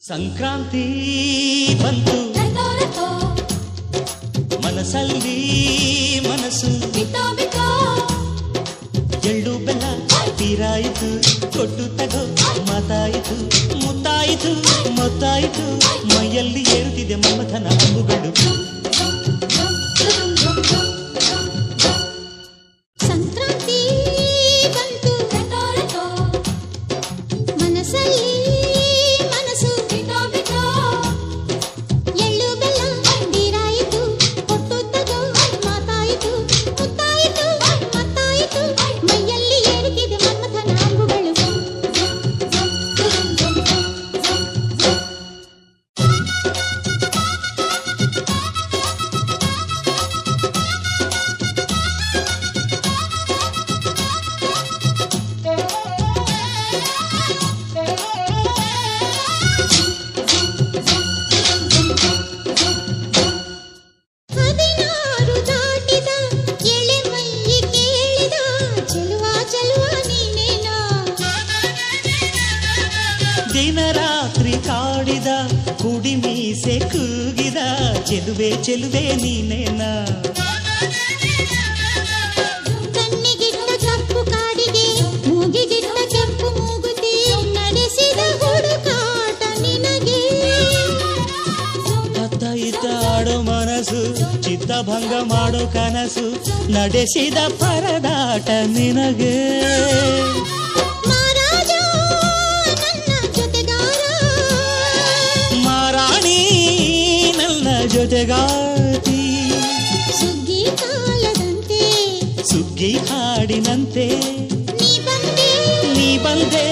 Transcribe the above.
ಸಂಕ್ರಾಂತಿ ಬಂತು ಮನಸ್ಸಲ್ಲಿ ಮನಸ್ಸು ಎಳ್ಳು ಬೆಲ್ಲ ತೀರಾಯಿತು ಕೊಟ್ಟು ತಗೋ ಮಾತಾಯಿತು ಮುತ್ತಾಯಿತು ಮೊತ್ತಾಯಿತು ಮೈಯಲ್ಲಿ ಏರುತ್ತಿದೆ ಮಮಥನ ಹಂಬುಗಳು. ಸಂಕ್ರಾಂತಿ ಬಂತು ಮನಸ್ಸಲ್ಲಿ ಮನಸ್ಸು ಎಳ್ಳು ಬೆಲ್ಲ ತೀರಾಯಿತು ಕೊಟ್ಟು ತಗೋ ಮಾತಾಯಿತು ಮುತ್ತಾಯಿತು ಮತ್ತಾಯಿತು ಮೈಯಲ್ಲಿ ಏರುತ್ತಿದೆ ಮನ್ಮಥನ ಹಂಬುಗಳು. ಹದಿನಾರು ದಾಟಿದ ಎಳೆ ಮೈ ಕೇಳಿದ ಚೆಲುವ ಚೆಲುವ ನೀನೇನೋ ದಿನ ರಾತ್ರಿ ಕಾಡಿದ ಕುಡಿ ಮೀಸೆ ಕೂಗಿದ ಚೆಲುವೆ ಚೆಲುವೆ ನೀನೇನ. ಕಣ್ಣಿಗಿಟ್ಟ ಕಪ್ಪು ಕಾಡಿಗೆ ಮೂಗಿಗಿಟ್ಟ ಕೆಂಪು ಮೂಗುತಿ ನಡೆಸಿದ ಹುಡುಕಾಟ ನಿನಗೆ. ಅತ್ತ ಇತ್ತ ಆಡೋ ಮನಸ್ಸು ಚಿತ್ತಭಂಗ ಮಾಡೋ ಕನಸು ನಡೆಸಿದ ಪರದಾಟ ನಿನಗೆ. ಮಹಾರಾಜ ನನ್ನ ಜೊತೆಗಾರ ಮಾರಾಣಿ ನನ್ನ ಜೊತೆಗಾತಿ ಸುಗ್ಗಿ ಕಾಲದಂತೆ ಸುಗ್ಗಿ ಹಾಡಿನಂತೆ ನೀ ಬಂದೆ ನೀ ಬಂದೆ